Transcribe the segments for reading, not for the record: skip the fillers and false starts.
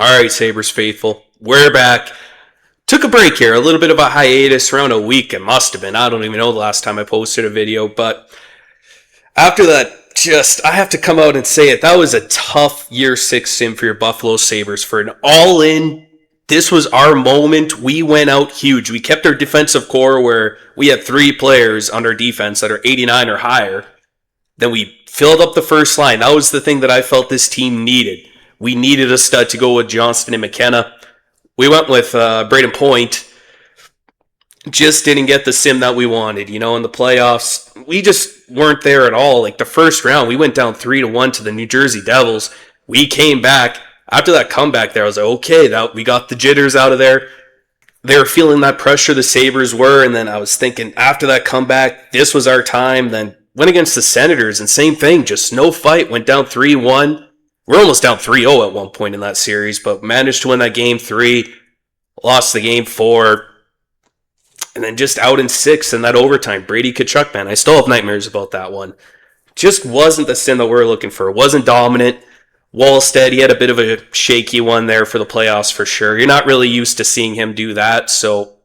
All right, Sabres faithful. We're back. Took a break here, a little bit of a hiatus, around a week. It must have been. I don't even know the last time I posted a video, but after that, I have to come out and say it. That was a tough year 6 sim for your Buffalo Sabres for an all in. This was our moment. We went out huge. We kept our defensive core where we had 3 players on our defense that are 89 or higher. Then we filled up the first line. That was the thing that I felt this team needed. We needed a stud to go with Johnston and McKenna. We went with Braden Point. Just didn't get the sim that we wanted. In the playoffs, we just weren't there at all. Like the first round, we went down 3-1 to the New Jersey Devils. We came back. After that comeback there, I was like, okay, we got the jitters out of there. They were feeling that pressure, the Sabres were, and then I was thinking after that comeback, this was our time. Then went against the Senators, and same thing, just no fight, went down 3-1. We're almost down 3-0 at one point in that series, but managed to win that game 3, lost the game 4, and then just out in 6 in that overtime. Brady Tkachuk, man, I still have nightmares about that one. Just wasn't the sin that we were looking for. It wasn't dominant. Wallstead, he had a bit of a shaky one there for the playoffs for sure. You're not really used to seeing him do that, so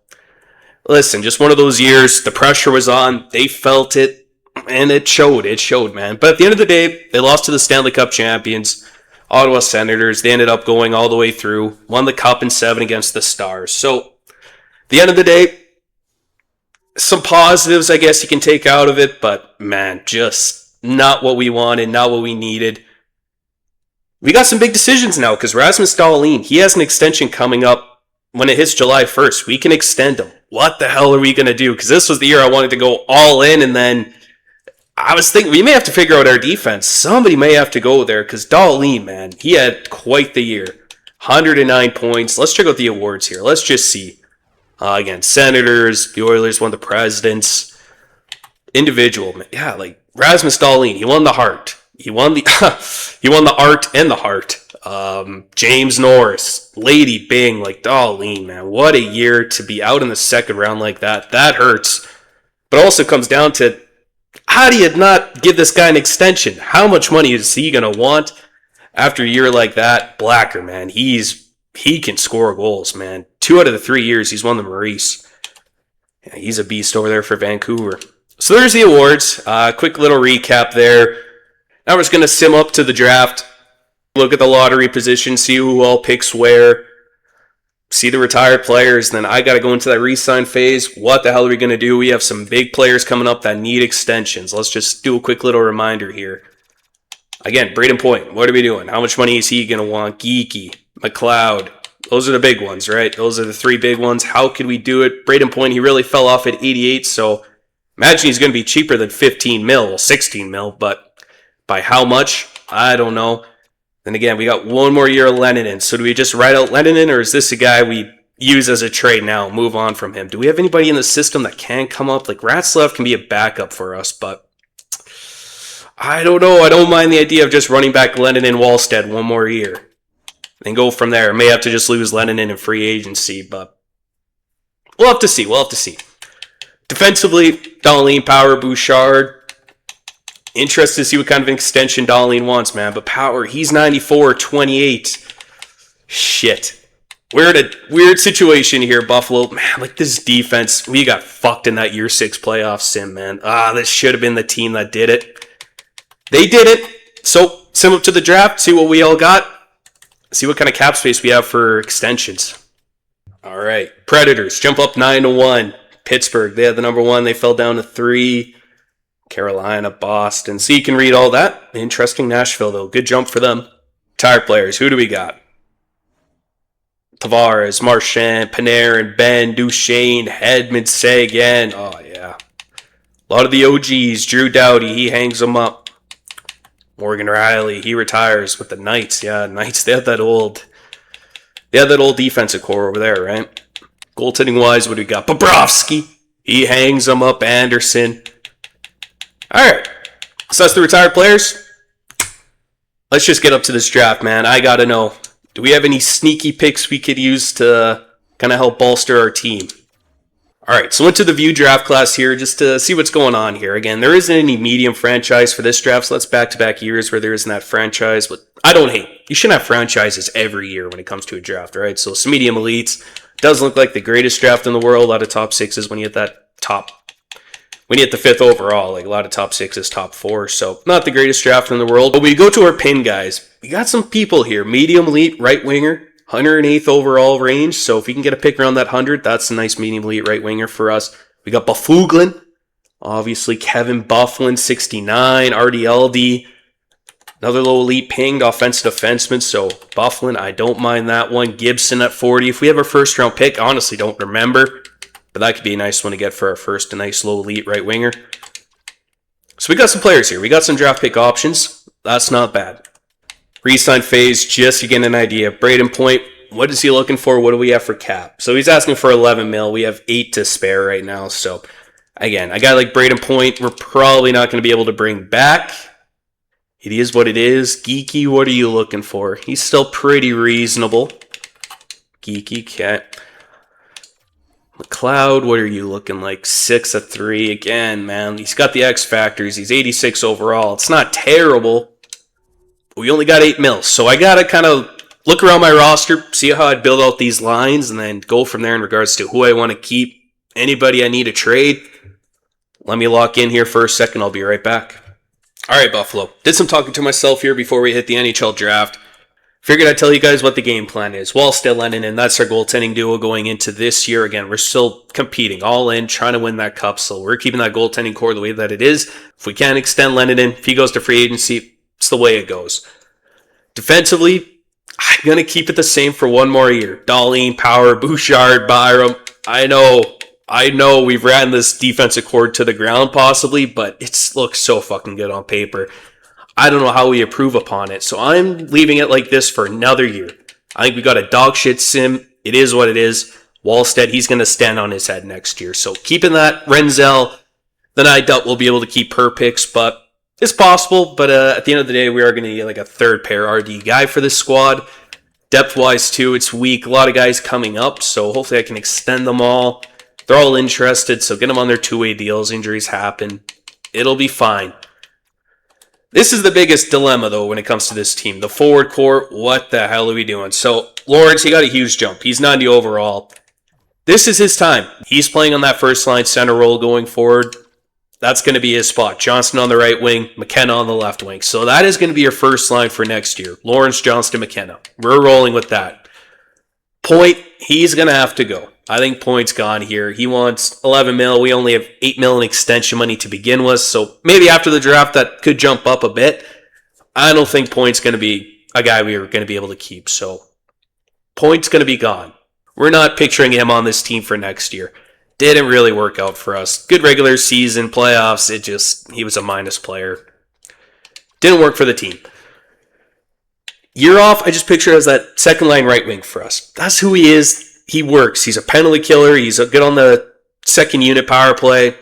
listen, just one of those years. The pressure was on. They felt it, and it showed. It showed, man. But at the end of the day, they lost to the Stanley Cup champions, Ottawa Senators. They ended up going all the way through, won the Cup in 7 against the Stars. So, at the end of the day, some positives, I guess, you can take out of it, but man, just not what we wanted, not what we needed. We got some big decisions now because Rasmus Dahlin, he has an extension coming up when it hits July 1st. We can extend him. What the hell are we going to do? Because this was the year I wanted to go all in, and then I was thinking we may have to figure out our defense. Somebody may have to go there because Dahlin, man, he had quite the year. 109 points. Let's check out the awards here. Let's just see. Again, Senators, the Oilers won the Presidents. Individual, yeah, like Rasmus Dahlin, he won the Hart. He won the he won the Art and the Heart. James Norris, Lady Bing, like Dahlin, man, what a year to be out in the second round like that. That hurts. But also comes down to how do you not give this guy an extension? How much money is he gonna want after a year like that? Blacker, man, he can score goals, man. 2 out of the 3 years he's won the Maurice. Yeah, he's a beast over there for Vancouver. So there's the awards. Quick little recap there. Now we're just going to sim up to the draft. Look at the lottery position. See who all picks where. See the retired players. Then I got to go into that re-sign phase. What the hell are we going to do? We have some big players coming up that need extensions. Let's just do a quick little reminder here. Again, Braden Point. What are we doing? How much money is he going to want? Geeky. McLeod. Those are the big ones, right? Those are the 3 big ones. How could we do it? Braden Point, he really fell off at 88, so imagine he's going to be cheaper than 15 mil, well, 16 mil, but by how much? I don't know. Then again, we got 1 more year of Lennon. So do we just write out Lennon, or is this a guy we use as a trade now, move on from him? Do we have anybody in the system that can come up? Like Ratzlaff can be a backup for us, but I don't know. I don't mind the idea of just running back Lennon and Wallstead 1 more year. And go from there. May have to just lose Lennon in free agency, but we'll have to see. Defensively, Dahlin, Power, Bouchard. Interested to see what kind of extension Dahlin wants, man. But Power, he's 94, 28. Shit. We're in a weird situation here, Buffalo. Man, like this defense, we got fucked in that year 6 playoff sim, man. This should have been the team that did it. They did it. So, sim up to the draft, see what we all got. See what kind of cap space we have for extensions. All right. Predators jump up 9-1. Pittsburgh, they had the number 1. They fell down to 3. Carolina, Boston. So you can read all that. Interesting. Nashville, though. Good jump for them. Tired players. Who do we got? Tavares, Marchand, Panarin, Ben, Duchesne, Hedman, Seguin. Oh, yeah. A lot of the OGs. Drew Doughty, he hangs them up. Morgan Riley, he retires with the Knights. Yeah, Knights, they had that old defensive core over there, right? Goaltending-wise, what do we got? Bobrovsky, he hangs them up. Anderson. All right, so that's the retired players. Let's just get up to this draft, man. I got to know, do we have any sneaky picks we could use to kind of help bolster our team? All right, so went to the View draft class here just to see what's going on here. Again, there isn't any medium franchise for this draft, so that's back-to-back years where there isn't that franchise. But I don't hate. You shouldn't have franchises every year when it comes to a draft, right? So some medium elites. Doesn't look like the greatest draft in the world. A lot of top sixes when you hit that top. When you hit the fifth overall, like a lot of top sixes, top four. So not the greatest draft in the world. But we go to our pin guys. We got some people here. Medium elite, right winger. 108th overall range, so if you can get a pick around that 100, that's a nice medium elite right winger for us. We got Buffooglin, obviously Kevin Bufflin, 69, RDLD, another low elite pinged offensive defenseman, so Bufflin, I don't mind that one. Gibson at 40. If we have a first round pick, I honestly don't remember, but that could be a nice one to get for our first, a nice low elite right winger. So we got some players here. We got some draft pick options. That's not bad. Re-sign phase, just to get an idea. Braden Point, what is he looking for? What do we have for cap? So he's asking for 11 mil. We have 8 to spare right now. So again, a guy like Braden Point, we're probably not going to be able to bring back. It is what it is. Geeky, what are you looking for? He's still pretty reasonable. Geeky, cat. McLeod, what are you looking like? 6 of 3. Again, man, he's got the X factors. He's 86 overall. It's not terrible. We only got 8 mil, so I gotta kind of look around my roster, see how I'd build out these lines, and then go from there in regards to who I want to keep, anybody I need to trade. Let me lock in here for a second. I'll be right back. All right, Buffalo. Did some talking to myself here before we hit the NHL draft. Figured I'd tell you guys what the game plan is. Wallstead, Lennon, and that's our goaltending duo going into this year. Again, we're still competing, all in, trying to win that cup, so we're keeping that goaltending core the way that it is. If we can't extend Lennon in, if he goes to free agency, it's the way it goes. Defensively, I'm going to keep it the same for one more year. Darlene, Power, Bouchard, Byram. I know we've ran this defensive core to the ground possibly, but it looks so fucking good on paper. I don't know how we improve upon it, so I'm leaving it like this for another year. I think we got a dog shit sim. It is what it is. Wallstead, he's going to stand on his head next year. So keeping that, Renzel, then I doubt we'll be able to keep per picks, but it's possible, but at the end of the day, we are going to need like a third pair RD guy for this squad. Depth-wise, too, it's weak. A lot of guys coming up, so hopefully I can extend them all. They're all interested, so get them on their two-way deals. Injuries happen. It'll be fine. This is the biggest dilemma, though, when it comes to this team. The forward core, what the hell are we doing? So, Lawrence, he got a huge jump. He's 90 overall. This is his time. He's playing on that first-line center role going forward. That's going to be his spot. Johnston on the right wing, McKenna on the left wing. So that is going to be your first line for next year. Lawrence, Johnston, McKenna. We're rolling with that. Point, he's going to have to go. I think Point's gone here. He wants 11 mil. We only have 8 mil in extension money to begin with. So maybe after the draft that could jump up a bit. I don't think Point's going to be a guy we are going to be able to keep. So Point's going to be gone. We're not picturing him on this team for next year. Didn't really work out for us. Good regular season, playoffs, he was a minus player. Didn't work for the team. Year off, I just picture as that second line right wing for us. That's who he is. He works. He's a penalty killer. He's good on the second unit power play.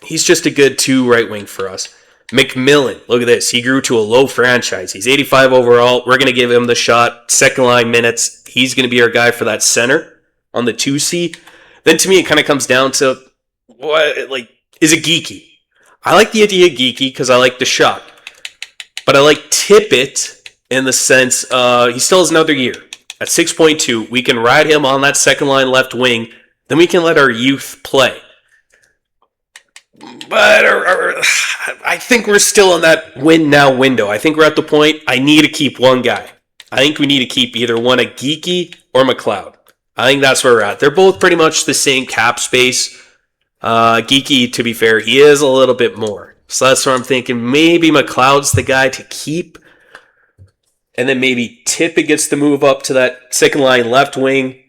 He's just a good 2 right wing for us. McMillan, look at this. He grew to a low franchise. He's 85 overall. We're going to give him the shot. Second line minutes. He's going to be our guy for that center on the 2C. Then to me, it kind of comes down to, is it Geeky? I like the idea of Geeky because I like the shot. But I like Tippett in the sense he still has another year. At 6.2, we can ride him on that second line left wing. Then we can let our youth play. But I think we're still in that win now window. I think we're at the point I need to keep one guy. I think we need to keep either one of Geeky or McLeod. I think that's where we're at. They're both pretty much the same cap space. Geeky, to be fair, he is a little bit more. So that's where I'm thinking maybe McLeod's the guy to keep. And then maybe Tippett gets to move up to that second line left wing.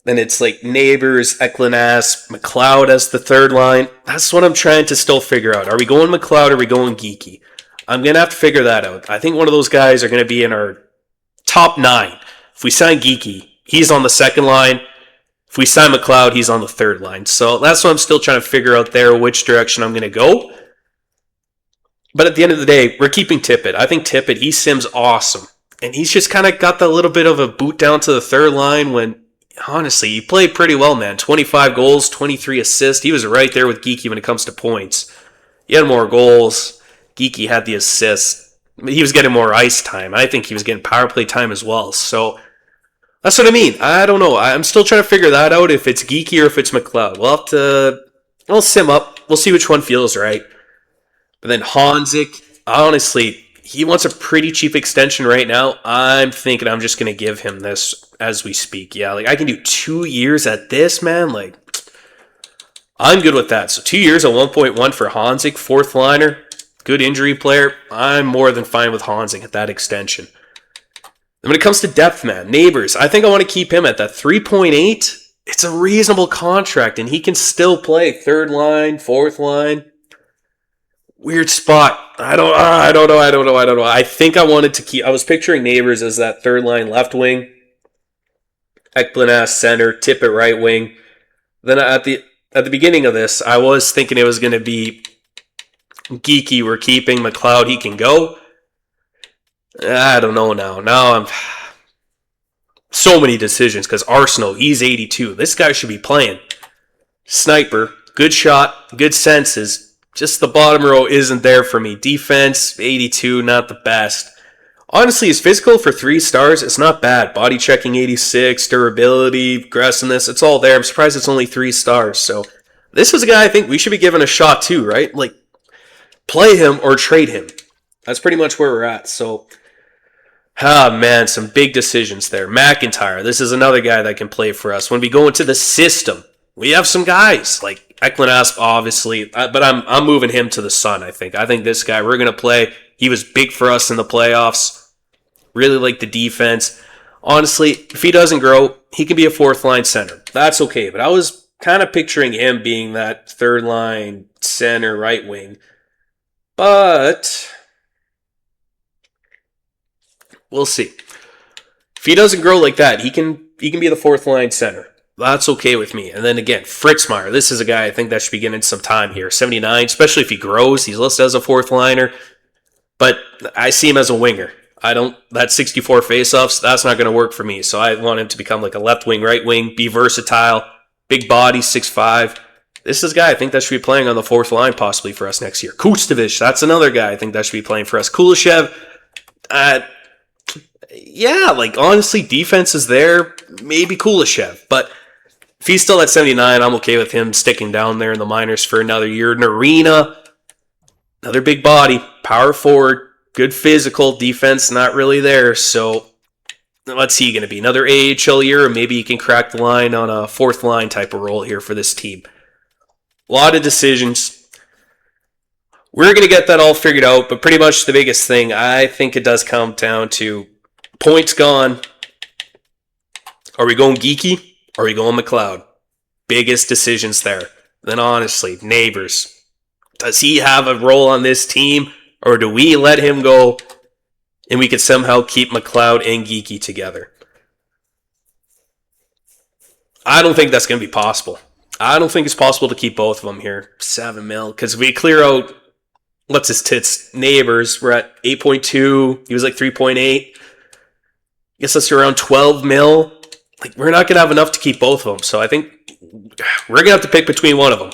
Then it's like Neighbors, Eklund-Ass, McLeod as the third line. That's what I'm trying to still figure out. Are we going McLeod or are we going Geeky? I'm going to have to figure that out. I think one of those guys are going to be in our top 9. If we sign Geeky, he's on the second line. If we sign McLeod, he's on the third line. So that's what I'm still trying to figure out there, which direction I'm going to go. But at the end of the day, we're keeping Tippett. I think Tippett, he sims awesome. And he's just kind of got that little bit of a boot down to the third line when honestly, he played pretty well, man. 25 goals, 23 assists. He was right there with Geeky when it comes to points. He had more goals. Geeky had the assists. He was getting more ice time. I think he was getting power play time as well. So that's what I mean. I don't know. I'm still trying to figure that out, if it's Geeky or if it's McLeod. We'll sim up. We'll see which one feels right. But then Hanzik, honestly, he wants a pretty cheap extension right now. I'm thinking I'm just going to give him this as we speak. Yeah, like I can do 2 years at this, man. Like, I'm good with that. So 2 years at 1.1 for Hanzik, fourth liner, good injury player. I'm more than fine with Hanzik at that extension. And when it comes to depth, man, Neighbors, I think I want to keep him at that 3.8. It's a reasonable contract, and he can still play third line, fourth line. Weird spot. I don't know. I think I wanted to keep. I was picturing Neighbors as that third line left wing, Ekblin as center, Tippett right wing. Then at the beginning of this, I was thinking it was going to be Geeky. We're keeping McLeod. He can go. I don't know now. Now I'm so many decisions because Arsenal. He's 82. This guy should be playing. Sniper, good shot, good senses. Just the bottom row isn't there for me. Defense, 82, not the best. Honestly, his physical for 3 stars, it's not bad. Body checking, 86, durability, aggressiveness, it's all there. I'm surprised it's only 3 stars. So this is a guy I think we should be giving a shot too, right? Like, play him or trade him. That's pretty much where we're at. So, man, some big decisions there. McIntyre, this is another guy that can play for us. When we go into the system, we have some guys like Ekblin Asp, obviously, but I'm moving him to the Sun, I think. I think this guy, we're going to play. He was big for us in the playoffs. Really like the defense. Honestly, if he doesn't grow, he can be a fourth line center. That's okay, but I was kind of picturing him being that third line center right wing. But we'll see. If he doesn't grow like that, he can be the fourth line center. That's okay with me. And then again, Fritzmeyer. This is a guy I think that should be getting some time here. 79, especially if he grows. He's listed as a fourth liner. But I see him as a winger. That 64 faceoffs, that's not going to work for me. So I want him to become like a left wing, right wing, be versatile, big body, 6'5". This is a guy I think that should be playing on the fourth line possibly for us next year. Kustovic, that's another guy I think that should be playing for us. Kulishev, yeah, like honestly, defense is there. Maybe Kulishev, but if he's still at 79, I'm okay with him sticking down there in the minors for another year. Narina, another big body, power forward, good physical, defense not really there. So what's he going to be? Another AHL year, or maybe he can crack the line on a fourth line type of role here for this team. A lot of decisions. We're going to get that all figured out, but pretty much the biggest thing, I think it does come down to points gone. Are we going Geeky? Or are we going McLeod? Biggest decisions there. Then honestly, Neighbors. Does he have a role on this team? Or do we let him go and we could somehow keep McLeod and Geeky together? I don't think that's going to be possible. I don't think it's possible to keep both of them here. 7 mil. Because if we clear out, what's his tits? Neighbors, we're at 8.2. He was like 3.8. Guess that's around 12 mil. Like, we're not going to have enough to keep both of them. So I think we're going to have to pick between one of them.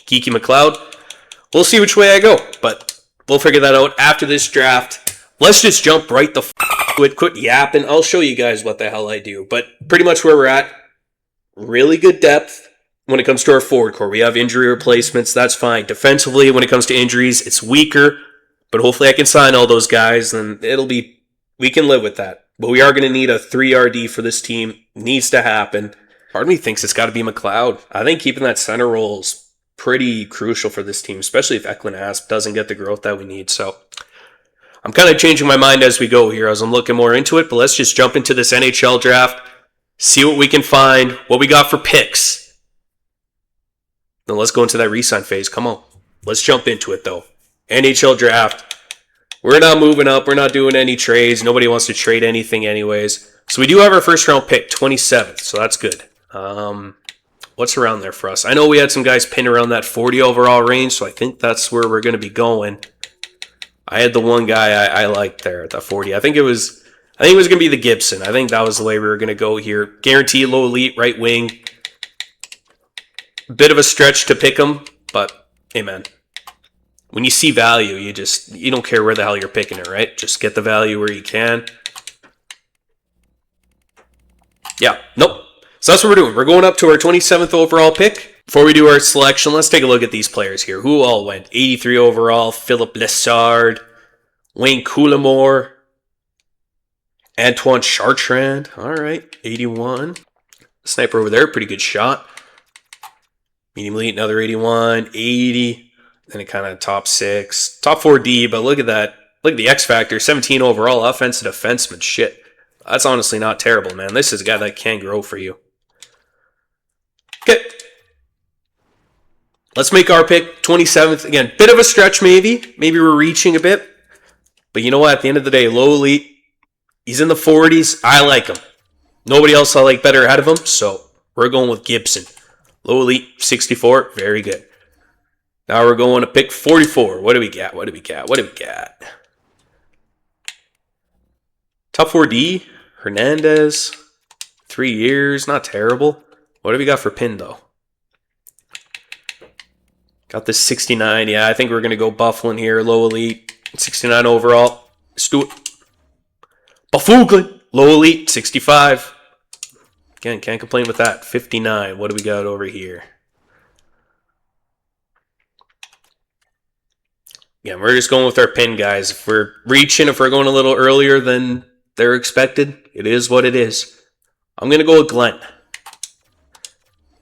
Geeky McLeod. We'll see which way I go. But we'll figure that out after this draft. Let's just jump right the with quit yapping. I'll show you guys what the hell I do. But pretty much where we're at. Really good depth when it comes to our forward core. We have injury replacements. That's fine. Defensively, when it comes to injuries, it's weaker. But hopefully I can sign all those guys. And we can live with that. But we are going to need a 3RD for this team. Needs to happen. Part of me thinks it's got to be McLeod. I think keeping that center role is pretty crucial for this team, especially if Ekblin Asp doesn't get the growth that we need. So I'm kind of changing my mind as we go here as I'm looking more into it. But let's just jump into this NHL draft, see what we can find, what we got for picks. Then let's go into that re-sign phase. Come on. Let's jump into it, though. NHL draft. We're not moving up. We're not doing any trades. Nobody wants to trade anything anyways. So we do have our first round pick, 27th. So that's good. What's around there for us? I know we had some guys pinned around that 40 overall range, so I think that's where we're going to be going. I had the one guy I liked there at that 40. I think it was I think it was going to be the Gibson. I think that was the way we were going to go here. Guaranteed low elite, right wing. Bit of a stretch to pick him, but hey, man. When you see value, you don't care where the hell you're picking it, right? Just get the value where you can. Yeah, nope. So that's what we're doing. We're going up to our 27th overall pick. Before we do our selection, let's take a look at these players here. Who all went? 83 overall, Philip Lessard, Wayne Coulamore, Antoine Chartrand. All right, 81. Sniper over there, pretty good shot. Medium elite, another 81, 80. Then it kind of top 6. Top 4D, but look at that. Look at the X Factor, 17 overall, offensive defenseman. Shit. That's honestly not terrible, man. This is a guy that can grow for you. Okay. Let's make our pick 27th. Again, bit of a stretch maybe. Maybe we're reaching a bit. But you know what? At the end of the day, low elite. He's in the 40s. I like him. Nobody else I like better ahead of him. So we're going with Gibson. Low elite, 64. Very good. Now we're going to pick 44. What do we got? What do we got? What do we got? Top 4D. Hernandez. 3 years. Not terrible. What do we got for pin, though? Got this 69. Yeah, I think we're going to go Bufflin here. Low elite. 69 overall. Let's do it. Bufflin. Low elite. 65. Again, can't complain with that. 59. What do we got over here? Yeah, we're just going with our pin, guys. If we're reaching, if we're going a little earlier than they're expected, it is what it is. I'm going to go with Glenn.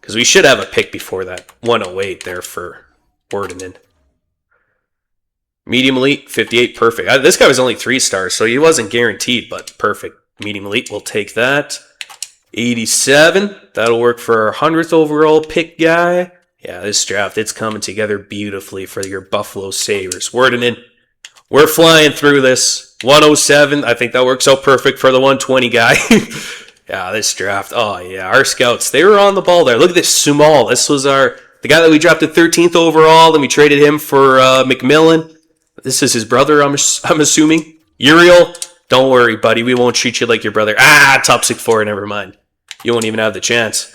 Because we should have a pick before that. 108 there for Wordenen. Medium elite, 58, perfect. This guy was only 3 stars, so he wasn't guaranteed, but perfect. Medium elite, we'll take that. 87, that'll work for our 100th overall pick guy. Yeah, this draft, it's coming together beautifully for your Buffalo Sabres. Wordenen, we're flying through this. 107, I think that works out perfect for the 120 guy. Yeah, this draft, oh yeah, our scouts, they were on the ball there. Look at this Sumal. This was the guy that we drafted 13th overall, then we traded him for McMillan. This is his brother, I'm assuming. Uriel, don't worry, buddy, we won't treat you like your brother. Top 6-4, never mind. You won't even have the chance.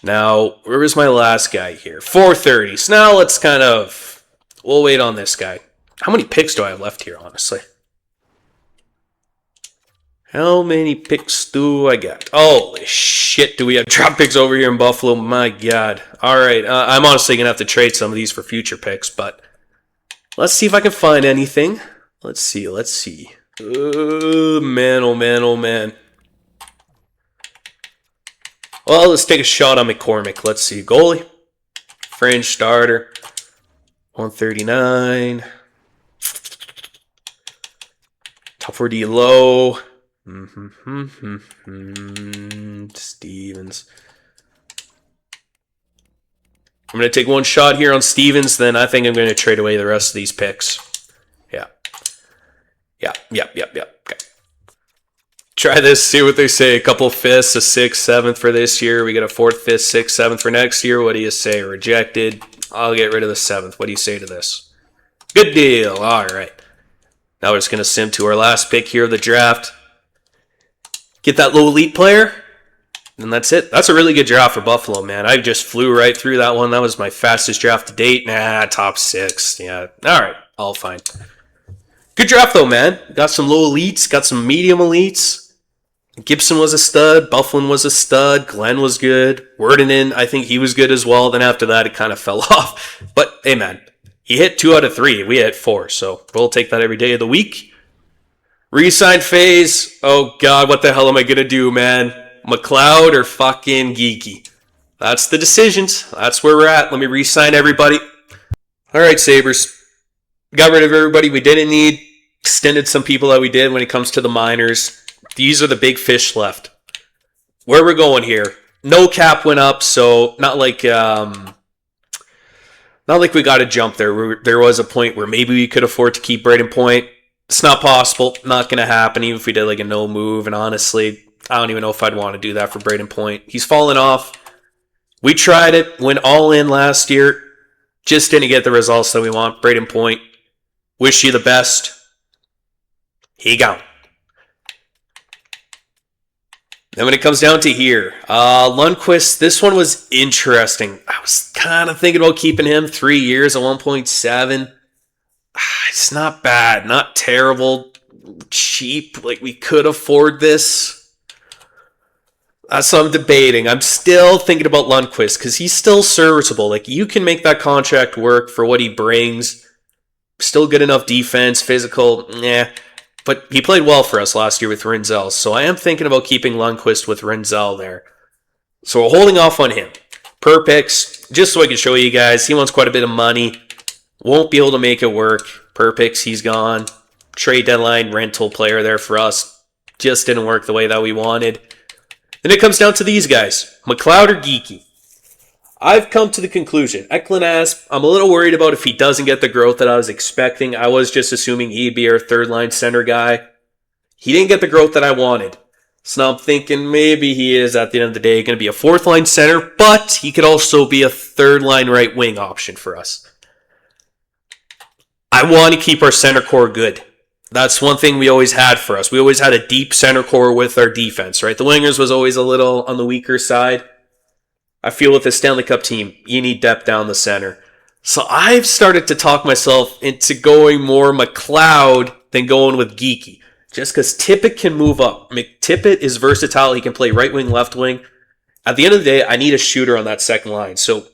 Now, where was my last guy here? 430. So now let's we'll wait on this guy. How many picks do I have left here, honestly? How many picks do I got? Holy shit, do we have drop picks over here in Buffalo? My God. All right, I'm honestly going to have to trade some of these for future picks, but let's see if I can find anything. Let's see. Oh, man, oh, man, oh, man. Well, let's take a shot on McCormick. Let's see. Goalie. Fringe starter. 139. Top 4D low. Stevens. I'm going to take one shot here on Stevens. Then I think I'm going to trade away the rest of these picks. Yeah. Okay. Try this, see what they say. A couple 5th, a 6th, 7th for this year. We got a 4th, 5th, 6th, 7th for next year. What do you say? Rejected. I'll get rid of the 7th. What do you say to this? Good deal. All right. Now we're just going to sim to our last pick here of the draft. Get that low elite player. And that's it. That's a really good draft for Buffalo, man. I just flew right through that one. That was my fastest draft to date. Top 6. Yeah. All right. All fine. Good draft, though, man. Got some low elites. Got some medium elites. Gibson was a stud. Bufflin was a stud. Glenn was good. Wordenen, I think he was good as well. Then after that, it kind of fell off. But, hey, man, he hit 2 out of 3. We hit 4, so we'll take that every day of the week. Resign phase. Oh, God, what the hell am I going to do, man? McLeod or fucking Geeky? That's the decisions. That's where we're at. Let me resign everybody. All right, Sabres. Got rid of everybody we didn't need. Extended some people that we did when it comes to the minors. These are the big fish left. Where we're going here. No cap went up, so not like we got to jump there. There was a point where maybe we could afford to keep Braden Point. It's not possible. Not going to happen, even if we did like a no move. And honestly, I don't even know if I'd want to do that for Braden Point. He's fallen off. We tried it. Went all in last year. Just didn't get the results that we want. Braden Point, wish you the best. He gone. Then when it comes down to here, Lundqvist, this one was interesting. I was kind of thinking about keeping him 3 years at 1.7. It's not bad, not terrible, cheap. Like, we could afford this. So I'm debating. I'm still thinking about Lundqvist because he's still serviceable. Like, you can make that contract work for what he brings. Still good enough defense, physical, But he played well for us last year with Rinzel, so I am thinking about keeping Lundqvist with Rinzel there. So we're holding off on him. Per picks, just so I can show you guys, he wants quite a bit of money. Won't be able to make it work. Per picks, he's gone. Trade deadline, rental player there for us. Just didn't work the way that we wanted. Then it comes down to these guys, McLeod or Geekie. I've come to the conclusion, Eklund Asp, I'm a little worried about if he doesn't get the growth that I was expecting. I was just assuming he'd be our third-line center guy. He didn't get the growth that I wanted. So now I'm thinking maybe he is, at the end of the day, going to be a fourth-line center, but he could also be a third-line right wing option for us. I want to keep our center core good. That's one thing we always had for us. We always had a deep center core with our defense, right? The wingers was always a little on the weaker side. I feel with the Stanley Cup team, you need depth down the center. So I've started to talk myself into going more McLeod than going with Geekie. Just because Tippett can move up. Tippett is versatile. He can play right wing, left wing. At the end of the day, I need a shooter on that second line. So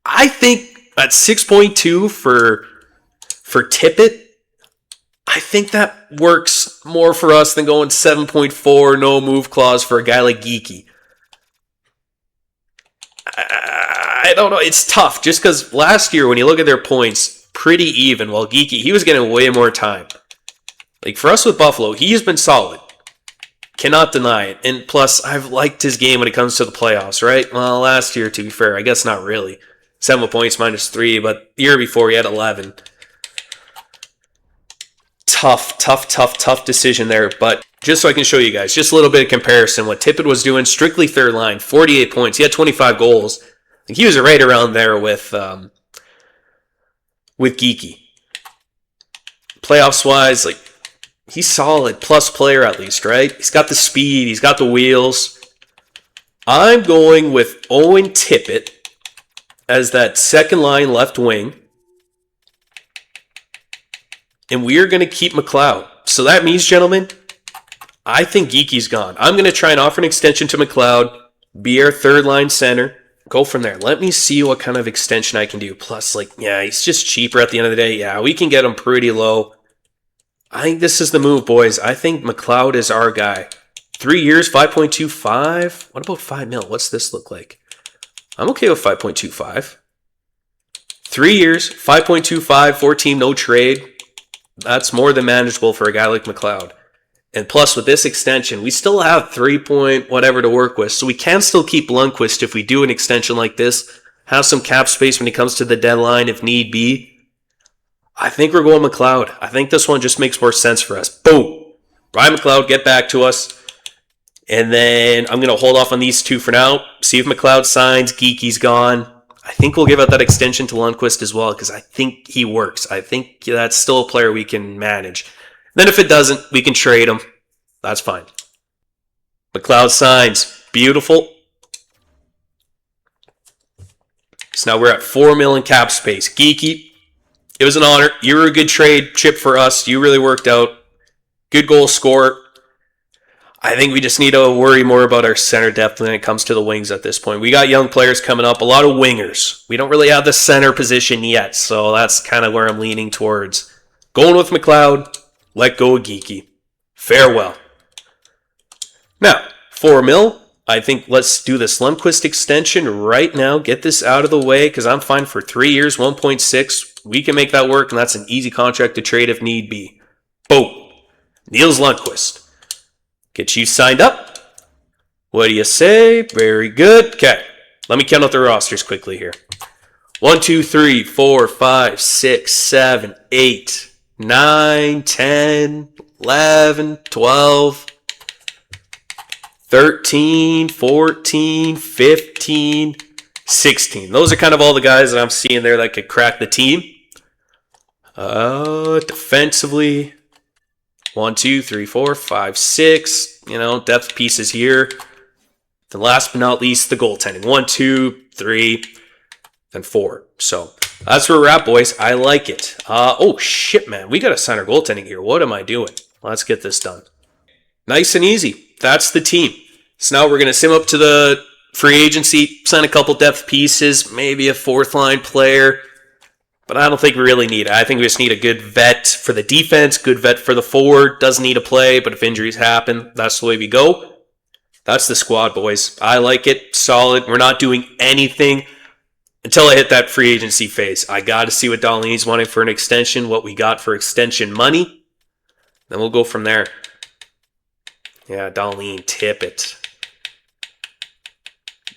I think at 6.2 for Tippett, I think that works more for us than going 7.4, no move clause for a guy like Geekie. I don't know. It's tough just because last year, when you look at their points, pretty even. While Geekie, he was getting way more time. Like, for us with Buffalo, he's been solid. Cannot deny it. And plus, I've liked his game when it comes to the playoffs, right? Well, last year, to be fair, I guess not really. 7 points -3, but the year before, he had 11. Tough decision there. But just so I can show you guys, just a little bit of comparison. What Tippett was doing, strictly third line, 48 points. He had 25 goals. He was right around there with Geekie. Playoffs-wise, like, he's solid, plus player at least, right? He's got the speed, he's got the wheels. I'm going with Owen Tippett as that second line left wing. And we are going to keep McLeod. So that means, gentlemen, I think Geekie's gone. I'm going to try and offer an extension to McLeod, be our third line center, go from there. Let me see what kind of extension I can do. Plus, he's just cheaper at the end of the day. Yeah, we can get him pretty low. I think this is the move, boys. I think McLeod is our guy. 3 years, 5.25. What about 5 mil? What's this look like? I'm okay with 5.25. 3 years, 5.25, 14, no trade. That's more than manageable for a guy like McLeod. And plus, with this extension, we still have 3 point whatever to work with. So we can still keep Lundqvist if we do an extension like this. Have some cap space when it comes to the deadline if need be. I think we're going McLeod. I think this one just makes more sense for us. Boom. Ryan McLeod, get back to us. And then I'm going to hold off on these two for now. See if McLeod signs. Geekie's gone. I think we'll give out that extension to Lundqvist as well because I think he works. I think that's still a player we can manage. Then if it doesn't, we can trade him. That's fine. McLeod signs. Beautiful. So now we're at 4 million cap space. Geekie, it was an honor. You were a good trade chip for us. You really worked out. Good goal scorer. I think we just need to worry more about our center depth when it comes to the wings at this point. We got young players coming up, a lot of wingers. We don't really have the center position yet, so that's kind of where I'm leaning towards. Going with McLeod, let go of Geekie. Farewell. Now, 4 mil. I think let's do this Lundqvist extension right now. Get this out of the way because I'm fine for 3 years, 1.6. We can make that work, and that's an easy contract to trade if need be. Boom. Niels Lundqvist. Get you signed up. What do you say? Very good. Okay. Let me count out the rosters quickly here. 1, 2, 3, 4, 5, 6, 7, 8, 9, 10, 11, 12, 13, 14, 15, 16. Those are kind of all the guys that I'm seeing there that could crack the team. Defensively, 1, 2, 3, 4, 5, 6. Depth pieces here. Then last but not least, the goaltending. 1, 2, 3, then 4. So that's where we're at, boys. I like it. Oh, shit, man. We got to sign our goaltending here. What am I doing? Let's get this done. Nice and easy. That's the team. So now we're going to sim up to the free agency, sign a couple depth pieces, maybe a fourth line player. But I don't think we really need it. I think we just need a good vet for the defense, good vet for the forward. Doesn't need to play, but if injuries happen, that's the way we go. That's the squad, boys. I like it. Solid. We're not doing anything until I hit that free agency phase. I got to see what Darlene's wanting for an extension, what we got for extension money. Then we'll go from there. Yeah, Darlene, Tippett.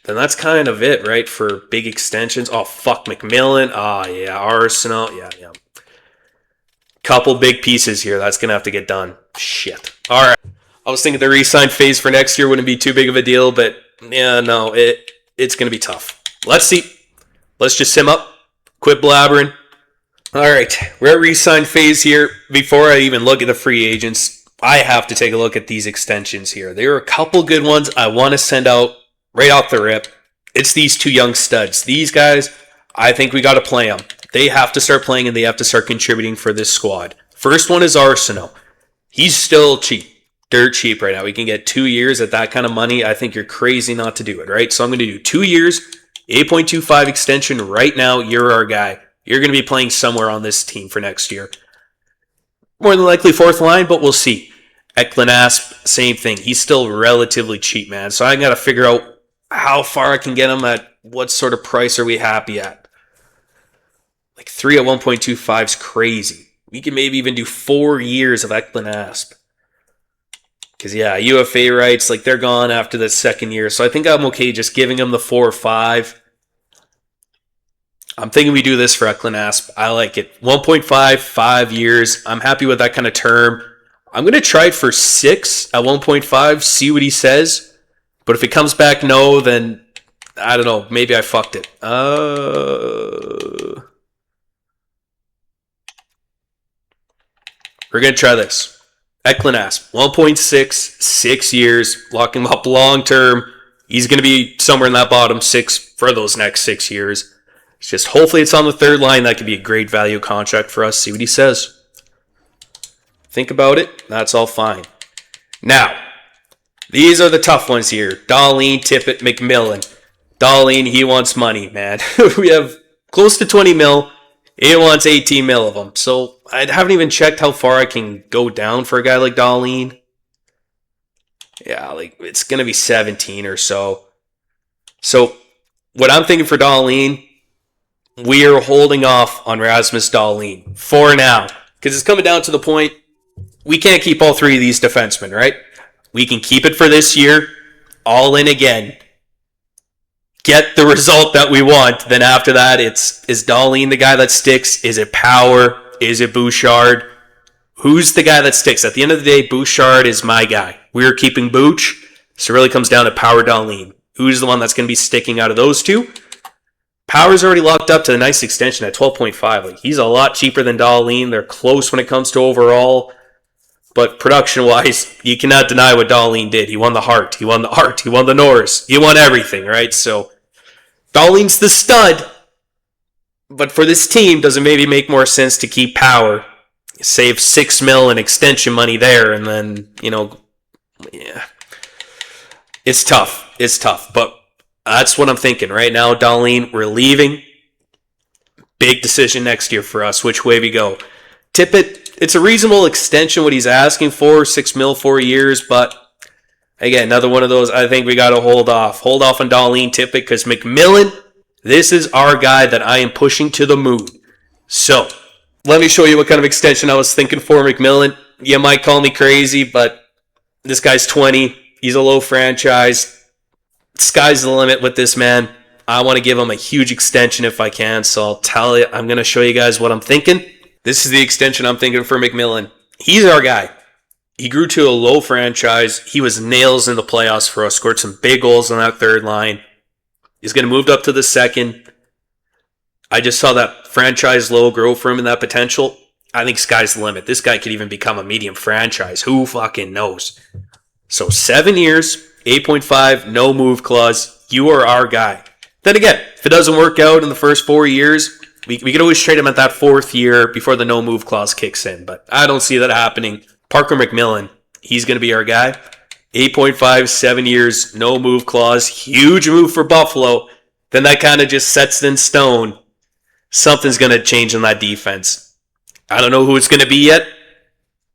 Then that's kind of it, right, for big extensions. Oh, fuck, McMillan. Oh, yeah, Arsenal. Yeah. Couple big pieces here. That's going to have to get done. Shit. All right. I was thinking the re-sign phase for next year wouldn't be too big of a deal, but yeah, no, it's going to be tough. Let's see. Let's just sim up. Quit blabbering. All right. We're at re-sign phase here. Before I even look at the free agents, I have to take a look at these extensions here. There are a couple good ones I want to send out right off the rip. It's these two young studs. These guys, I think we got to play them. They have to start playing and they have to start contributing for this squad. First one is Arsenal. He's still cheap. Dirt cheap right now. We can get 2 years at that kind of money. I think you're crazy not to do it, right? So I'm going to do 2 years, 8.25 extension right now. You're our guy. You're going to be playing somewhere on this team for next year. More than likely fourth line, but we'll see. Eklund Asp, same thing. He's still relatively cheap, man. So I got to figure out how far I can get him at what sort of price are we happy at. Like 3 at 1.25 is crazy. We can maybe even do 4 years of Eklund Asp. Because, yeah, UFA rights, like they're gone after the second year. So I think I'm okay just giving him the 4 or 5. I'm thinking we do this for Eklund Asp. I like it. 1.5, 5 years. I'm happy with that kind of term. I'm going to try it for 6 at 1.5, see what he says. But if it comes back no, then I don't know. Maybe I fucked it. We're going to try this. Eklund Asp, 1.6, 6 years. Lock him up long term. He's going to be somewhere in that bottom 6 for those next 6 years. It's just hopefully it's on the third line. That could be a great value contract for us. See what he says. Think about it. That's all fine. Now, these are the tough ones here. Darlene, Tippett, McMillan. Darlene, he wants money, man. We have close to 20 mil. He wants 18 mil of them. So I haven't even checked how far I can go down for a guy like Darlene. Yeah, like it's going to be 17 or so. So what I'm thinking for Darlene, we are holding off on Rasmus Dahlin for now. Because it's coming down to the point, we can't keep all 3 of these defensemen, right? We can keep it for this year, all in again. Get the result that we want. Then after that, is Dahlin the guy that sticks? Is it Power? Is it Bouchard? Who's the guy that sticks? At the end of the day, Bouchard is my guy. We're keeping Booch. So it really comes down to Power, Dahlin. Who's the one that's going to be sticking out of those two? Power's already locked up to the nice extension at 12.5. Like, he's a lot cheaper than Dahlin. They're close when it comes to overall. But production-wise, you cannot deny what Dahlin did. He won the Hart. He won the Hart. He won the Norris. He won everything, right? So, Dahlin's the stud. But for this team, does it maybe make more sense to keep Power? Save $6 million in extension money there, and then, yeah. It's tough. It's tough. But that's what I'm thinking. Right now, Dahlin, we're leaving. Big decision next year for us, which way we go. Tippett, it's a reasonable extension what he's asking for, $6 million, 4 years, but again, another one of those, I think we got to hold off. Hold off on Dahlin, Tippett, because McMillan, this is our guy that I am pushing to the moon. So, let me show you what kind of extension I was thinking for McMillan. You might call me crazy, but this guy's 20. He's a low franchise. Sky's the limit with this man. I want to give him a huge extension if I can, so I'll tell you, I'm going to show you guys what I'm thinking. This is the extension I'm thinking for McMillan. He's our guy. He grew to a low franchise. He was nails in the playoffs for us. Scored some big goals on that third line. He's going to move up to the second. I just saw that franchise low grow for him and that potential. I think sky's the limit. This guy could even become a medium franchise. Who fucking knows? So 7 years, 8.5, no move clause. You are our guy. Then again, if it doesn't work out in the first 4 years, we could always trade him at that 4th year before the no move clause kicks in. But I don't see that happening. Parker McMillan, he's going to be our guy. 8.5, 7 years, no move clause. Huge move for Buffalo. Then that kind of just sets it in stone. Something's going to change in that defense. I don't know who it's going to be yet,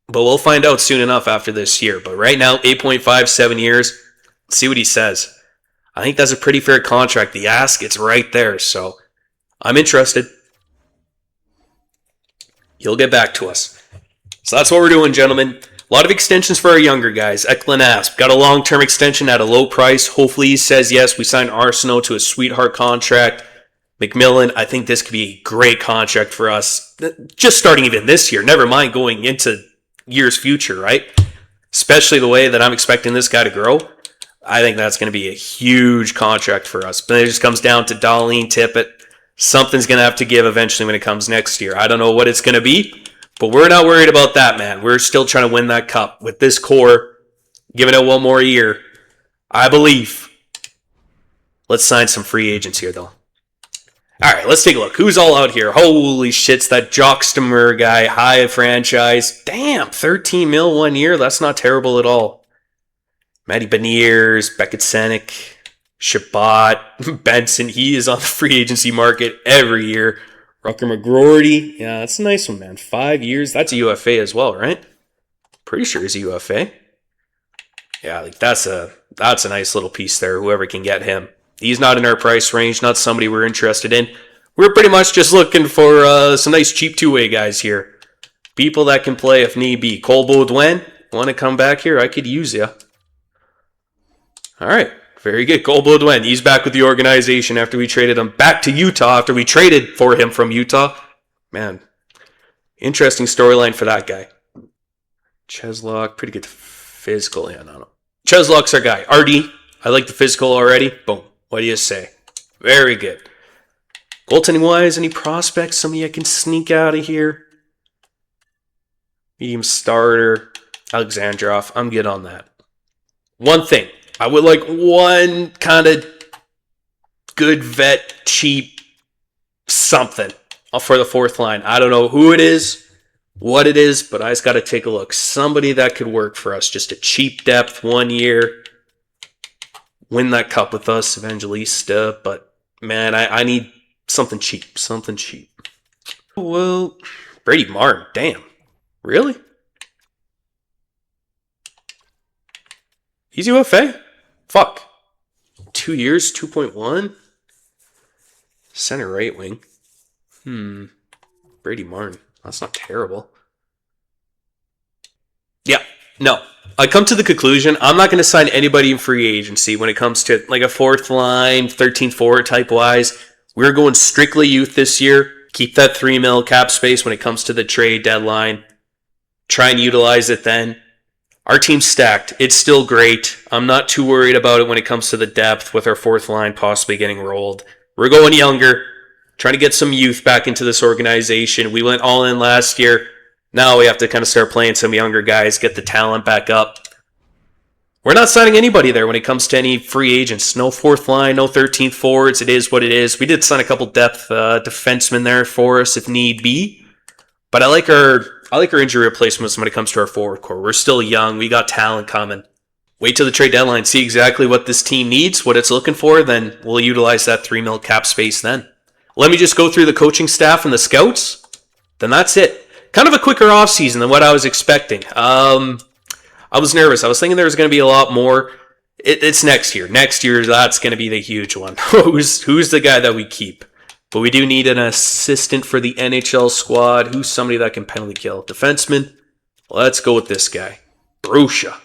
but we'll find out soon enough after this year. But right now, 8.5, 7 years. Let's see what he says. I think that's a pretty fair contract. The ask, it's right there. So I'm interested. He'll get back to us. So that's what we're doing, gentlemen. A lot of extensions for our younger guys. Eklund Asp got a long-term extension at a low price. Hopefully he says yes. We signed Arsenault to a sweetheart contract. McMillan, I think this could be a great contract for us. Just starting even this year. Never mind going into years future, right? Especially the way that I'm expecting this guy to grow. I think that's going to be a huge contract for us. But it just comes down to Darlene Tippett. Something's going to have to give eventually when it comes next year. I don't know what it's going to be, but we're not worried about that, man. We're still trying to win that cup. With this core, giving it one more year, I believe. Let's sign some free agents here, though. All right, let's take a look. Who's all out here? Holy shit's that Jockstemer guy, high franchise. Damn, 13 mil 1 year. That's not terrible at all. Matty Beniers, Beckett Senek, Shabbat, Benson. He is on the free agency market every year. Rucker McGroarty. Yeah, that's a nice one, man. 5 years. That's a UFA as well, right? Pretty sure he's a UFA. Yeah, like that's a nice little piece there. Whoever can get him. He's not in our price range. Not somebody we're interested in. We're pretty much just looking for some nice cheap two-way guys here. People that can play if need be. Cole Baudouin, want to come back here? I could use you. All right. Very good. Cole Baudouin. He's back with the organization after we traded him back to Utah, after we traded for him from Utah. Man, interesting storyline for that guy. Cheslock, pretty good physical. Yeah, no. Cheslock's our guy. RD, I like the physical already. Boom. What do you say? Very good. Goaltending-wise, any prospects? Somebody I can sneak out of here? Medium starter. Alexandrov. I'm good on that. One thing. I would like one kind of good vet, cheap something for the 4th line. I don't know who it is, what it is, but I just got to take a look. Somebody that could work for us. Just a cheap depth, 1 year. Win that cup with us, Evangelista. But, man, I need something cheap. Something cheap. Well, Brady Martin. Damn. Really? He's UFA? Fuck. 2 years, 2.1? Center right wing. Brady Martin. That's not terrible. Yeah, no. I come to the conclusion, I'm not going to sign anybody in free agency when it comes to like a 4th line, 13th forward type wise. We're going strictly youth this year. Keep that 3 mil cap space when it comes to the trade deadline. Try and utilize it then. Our team's stacked. It's still great. I'm not too worried about it when it comes to the depth with our 4th line possibly getting rolled. We're going younger, trying to get some youth back into this organization. We went all in last year. Now we have to kind of start playing some younger guys, get the talent back up. We're not signing anybody there when it comes to any free agents. No 4th line, no 13th forwards. It is what it is. We did sign a couple depth defensemen there for us if need be. But I like our injury replacements when it comes to our forward core. We're still young. We got talent coming. Wait till the trade deadline. See exactly what this team needs, what it's looking for. Then we'll utilize that 3 mil cap space then. Let me just go through the coaching staff and the scouts. Then that's it. Kind of a quicker offseason than what I was expecting. I was nervous. I was thinking there was going to be a lot more. It's next year. Next year, that's going to be the huge one. Who's the guy that we keep? But we do need an assistant for the NHL squad. Who's somebody that can penalty kill? Defenseman? Let's go with this guy. Brusha.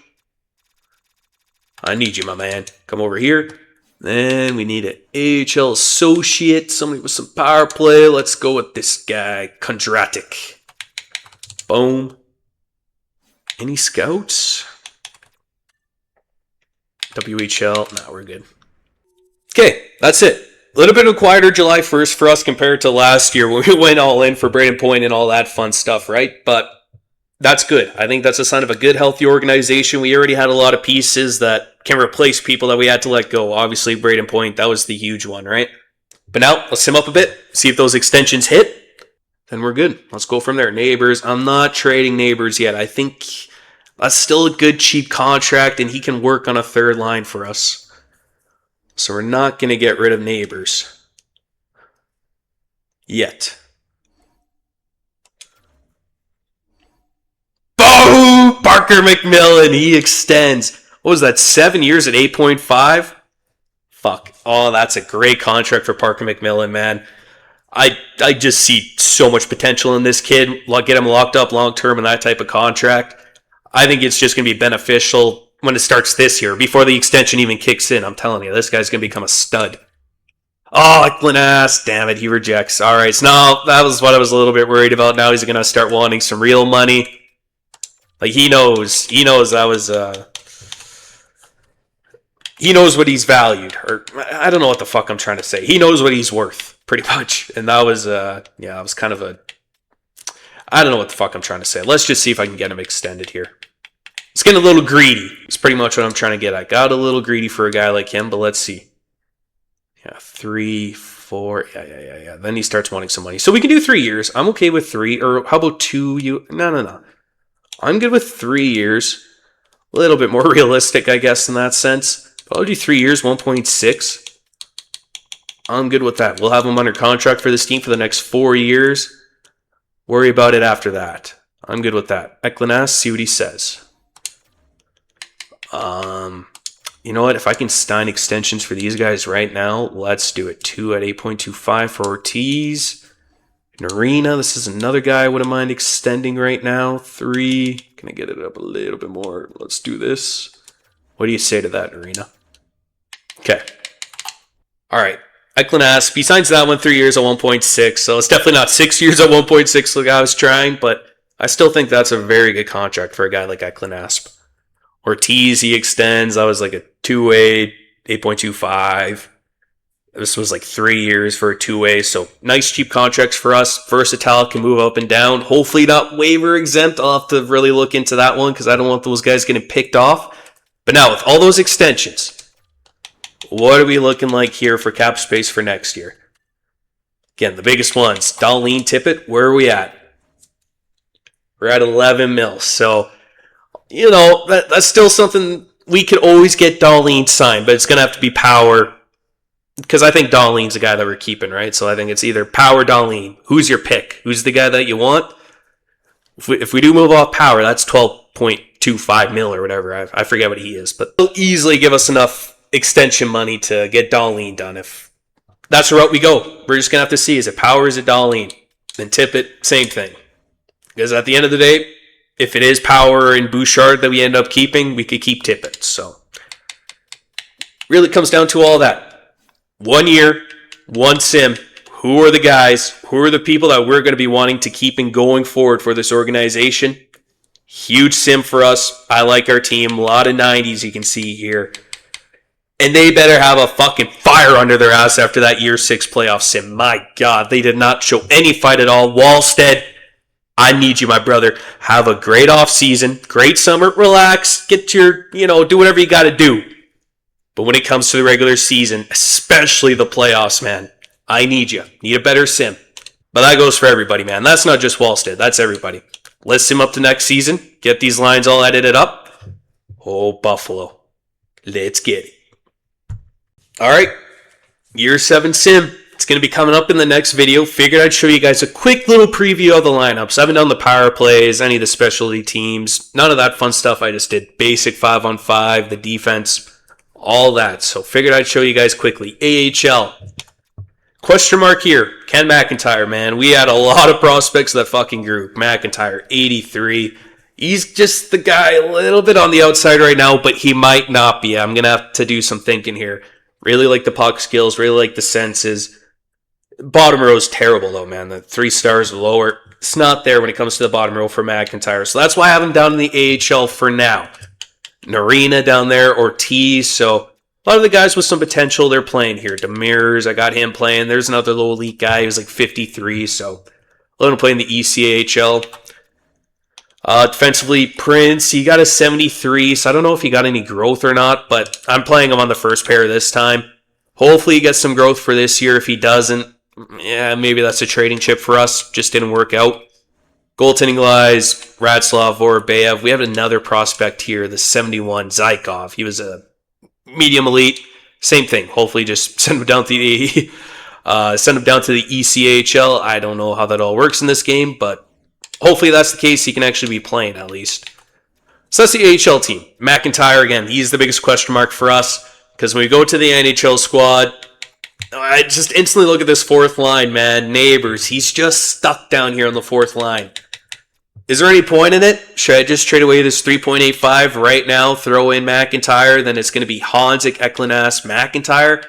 I need you, my man. Come over here. Then we need an AHL associate. Somebody with some power play. Let's go with this guy. Kondratik. Boom. Any scouts? WHL? Nah, we're good. Okay, that's it. A little bit of a quieter July 1st for us compared to last year when we went all in for Braden Point and all that fun stuff, right? But that's good. I think that's a sign of a good, healthy organization. We already had a lot of pieces that can replace people that we had to let go. Obviously, Braden Point, that was the huge one, right? But now, let's sim up a bit, see if those extensions hit, then we're good. Let's go from there. Neighbors, I'm not trading Neighbors yet. I think that's still a good, cheap contract, and he can work on a third line for us. So we're not going to get rid of Neighbors yet. Boom! Parker McMillan, he extends. What was that, 7 years at 8.5? Fuck. Oh, that's a great contract for Parker McMillan, man. I just see so much potential in this kid. Get him locked up long term in that type of contract. I think it's just going to be beneficial when it starts this year, before the extension even kicks in. I'm telling you, this guy's going to become a stud. Oh, Glass, damn it, he rejects. All right, so now that was what I was a little bit worried about. Now he's going to start wanting some real money. Like, he knows that was... He knows what he's valued, or I don't know what the fuck I'm trying to say. He knows what he's worth, pretty much. And that was, it was kind of I don't know what the fuck I'm trying to say. Let's just see if I can get him extended here. It's getting a little greedy. It's pretty much what I'm trying to get. I got a little greedy for a guy like him, but let's see. Yeah, 3, 4, yeah. Then he starts wanting some money. So we can do 3 years. I'm okay with 3, or how about 2? No. I'm good with 3 years. A little bit more realistic, I guess, in that sense. I'll do 3 years, 1.6. I'm good with that. We'll have him under contract for this team for the next 4 years. Worry about it after that. I'm good with that. Eklinas, see what he says. You know what? If I can sign extensions for these guys right now, let's do it. 2 at 8.25 for Ortiz. Narina, this is another guy I wouldn't mind extending right now. 3. Can I get it up a little bit more? Let's do this. What do you say to that, Narina? Okay. All right. Eklinas, he signs that one 3 years at 1.6, so it's definitely not 6 years at 1.6 like I was trying, but I still think that's a very good contract for a guy like Eklinas. Ortiz, he extends. That was like a 2-way, 8.25. This was like 3 years for a 2-way, so nice cheap contracts for us. Versatile, can move up and down. Hopefully not waiver exempt. I'll have to really look into that one because I don't want those guys getting picked off. But now, with all those extensions, what are we looking like here for cap space for next year? Again, the biggest ones. Darlene Tippett, where are we at? We're at 11 mil. So, that's still something we could always get Darlene signed, but it's going to have to be Power. Because I think Darlene's the guy that we're keeping, right? So I think it's either Power, Darlene. Who's your pick? Who's the guy that you want? If we do move off Power, that's 12.25 mil or whatever. I forget what he is. But they'll easily give us enough extension money to get Darlene done. If that's the route we go, we're just going to have to see. Is it Power or is it Darlene? Then Tippett, same thing. Because at the end of the day, if it is Power and Bouchard that we end up keeping, we could keep Tippett. So really comes down to all that. 1 year, 1 sim. Who are the guys? Who are the people that we're going to be wanting to keep and going forward for this organization? Huge sim for us. I like our team. A lot of 90s you can see here. And they better have a fucking fire under their ass after that year 6 playoff sim. My God, they did not show any fight at all. Wallstead, I need you, my brother. Have a great offseason, great summer, relax, get your, do whatever you got to do. But when it comes to the regular season, especially the playoffs, man, I need you. Need a better sim. But that goes for everybody, man. That's not just Wallstead. That's everybody. Let's sim up to next season. Get these lines all edited up. Oh, Buffalo. Let's get it. All right. Year 7 sim. It's going to be coming up in the next video. Figured I'd show you guys a quick little preview of the lineups. I haven't done the power plays, any of the specialty teams. None of that fun stuff. I just did basic 5-on-5, the defense, all that. So figured I'd show you guys quickly. AHL. Question mark here. Ken McIntyre, man. We had a lot of prospects of that fucking group. McIntyre, 83. He's just the guy a little bit on the outside right now, but he might not be. I'm going to have to do some thinking here. Really like the puck skills. Really like the senses. Bottom row is terrible, though, man. The 3 stars or lower. It's not there when it comes to the bottom row for McIntyre. So that's why I have him down in the AHL for now. Narina down there, Ortiz. So A lot of the guys with some potential, they're playing here. Demirs, I got him playing. There's another little elite guy who's like 53, so let him play in the ECHL. Defensively, Prince, he got a 73, so I don't know if he got any growth or not, but I'm playing him on the first pair this time. Hopefully he gets some growth for this year. If he doesn't, yeah, maybe that's a trading chip for us. Just didn't work out. Goaltending-wise, Radslav, Vorobyev. We have another prospect here, the 71, Zykov. He was a medium elite. Same thing. Hopefully just send him down to the ECHL. I don't know how that all works in this game, but hopefully that's the case. He can actually be playing at least. So that's the AHL team. McIntyre, again, he's the biggest question mark for us because when we go to the NHL squad, I just instantly look at this fourth line, man. Neighbors, he's just stuck down here on the fourth line. Is there any point in it? Should I just trade away this 3.85 right now, throw in McIntyre, then it's going to be Hanzik, Eklinas, McIntyre?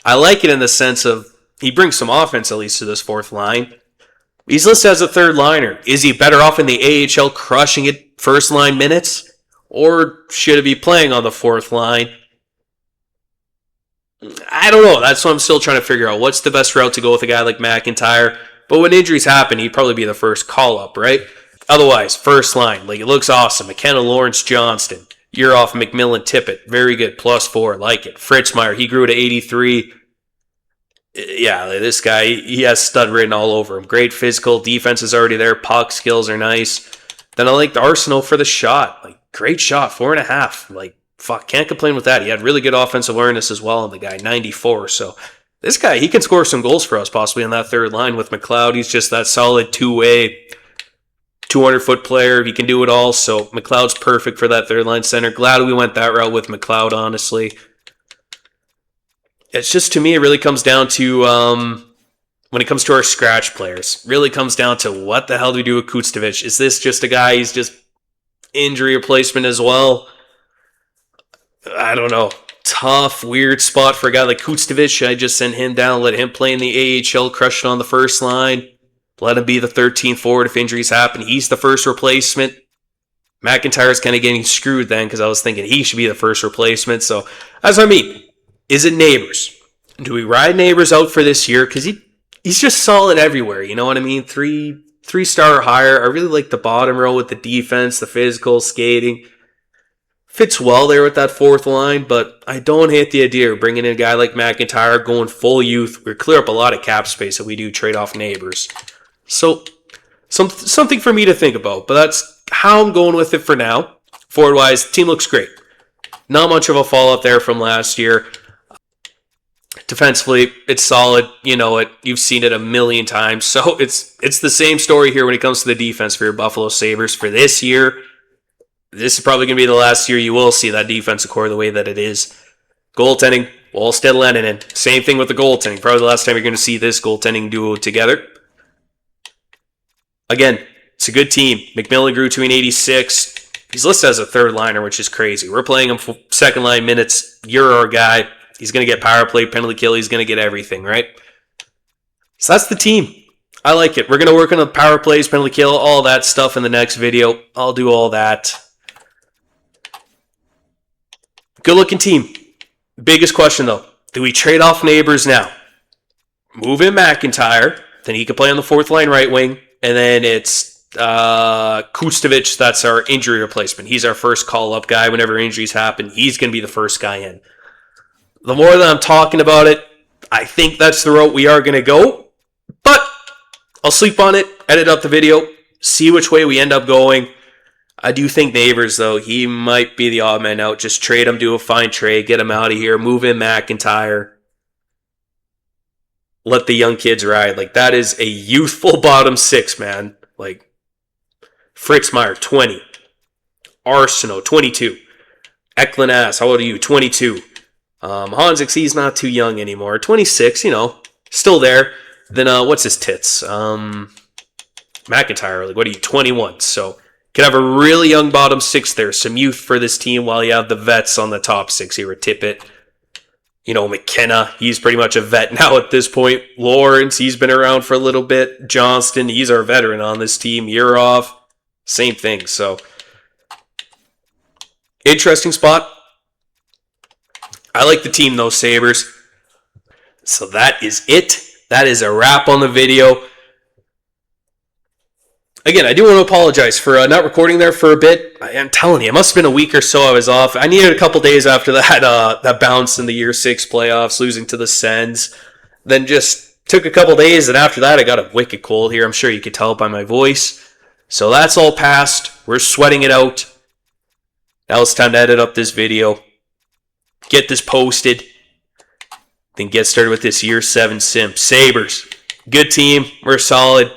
I like it in the sense of he brings some offense at least to this fourth line. He's listed as a third liner. Is he better off in the AHL crushing it first line minutes? Or should he be playing on the fourth line? I don't know. That's what I'm still trying to figure out. What's the best route to go with a guy like McIntyre? But when injuries happen, he'd probably be the first call-up, right? Otherwise, first line, like it looks awesome. McKenna, Lawrence, Johnston. You're off McMillan, Tippett. Very good. +4. Like it. Fritzmeyer, he grew to 83. Yeah, this guy, he has stud written all over him. Great physical. Defense is already there. Puck skills are nice. Then I like the Arsenal for the shot. Like, great shot. 4.5. Like, fuck, can't complain with that. He had really good offensive awareness as well, and the guy, 94. So, this guy, he can score some goals for us possibly on that third line with McLeod. He's just that solid two-way 200-foot player. He can do it all. So McLeod's perfect for that third line center. Glad we went that route with McLeod, honestly. It's just, to me, it really comes down to, when it comes to our scratch players, really comes down to what the hell do we do with Kustovic? Is this just a guy, he's just injury replacement as well? I don't know. Tough, weird spot for a guy like Kustovic. I just send him down, let him play in the AHL, crush it on the first line. Let him be the 13th forward if injuries happen. He's the first replacement. McIntyre's kind of getting screwed then because I was thinking he should be the first replacement. So, that's what I mean. Is it Neighbors? Do we ride Neighbors out for this year? Because he's just solid everywhere. You know what I mean? Three-star or higher. I really like the bottom row with the defense, the physical, skating. Fits well there with that fourth line, but I don't hate the idea of bringing in a guy like McIntyre, going full youth. We clear up a lot of cap space if we do trade off Neighbors. So, something for me to think about, but that's how I'm going with it for now. Forward-wise, team looks great. Not much of a fallout there from last year. Defensively, it's solid. You know it. You've seen it a million times. So, it's the same story here when it comes to the defense for your Buffalo Sabres for this year. This is probably going to be the last year you will see that defensive core the way that it is. Goaltending, Wallstead, Lennon. Same thing with the goaltending. Probably the last time you're going to see this goaltending duo together. Again, it's a good team. McMillan grew to an 86. He's listed as a third liner, which is crazy. We're playing him for second line minutes. You're our guy. He's going to get power play, penalty kill. He's going to get everything, right? So that's the team. I like it. We're going to work on the power plays, penalty kill, all that stuff in the next video. I'll do all that. Good looking team. Biggest question though. Do we trade off Neighbors now? Move in McIntyre. Then he can play on the fourth line right wing. And then it's Kustovic, that's our injury replacement. He's our first call-up guy whenever injuries happen. He's going to be the first guy in. The more that I'm talking about it, I think that's the route we are going to go. But I'll sleep on it, edit up the video, see which way we end up going. I do think Neighbors, though, he might be the odd man out. Just trade him, do a fine trade, get him out of here, move in McIntyre. Let the young kids ride. Like, that is a youthful bottom six, man. Like, Fritzmeyer, 20. Arsenault, 22. Eklinas, how old are you? 22. Hanzik, he's not too young anymore. 26, you know, still there. Then, what's his tits? McIntyre, like, what are you? 21. So, could have a really young bottom six there. Some youth for this team while you have the vets on the top six here with Tippett. You know, McKenna, he's pretty much a vet now at this point. Lawrence, he's been around for a little bit. Johnston, he's our veteran on this team. Yurov, same thing. So, interesting spot. I like the team, though, Sabres. So that is it. That is a wrap on the video. Again, I do want to apologize for not recording there for a bit. I'm telling you, it must have been a week or so I was off. I needed a couple days after that bounce in the Year 6 playoffs, losing to the Sens. Then just took a couple days, and after that, I got a wicked cold here. I'm sure you could tell by my voice. So that's all past. We're sweating it out. Now it's time to edit up this video, get this posted, then get started with this Year 7 sim. Sabres, good team. We're solid.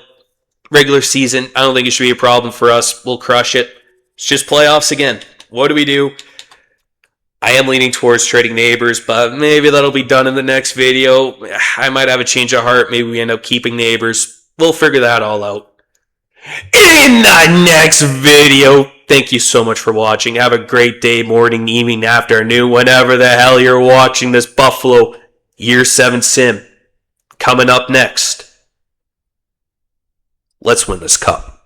Regular season, I don't think it should be a problem for us. We'll crush it. It's just playoffs again. What do we do? I am leaning towards trading Neighbors, but maybe that'll be done in the next video. I might have a change of heart. Maybe we end up keeping Neighbors. We'll figure that all out in the next video. Thank you so much for watching. Have a great day, morning, evening, afternoon, whenever the hell you're watching this Buffalo Year 7 sim. Coming up next. Let's win this cup.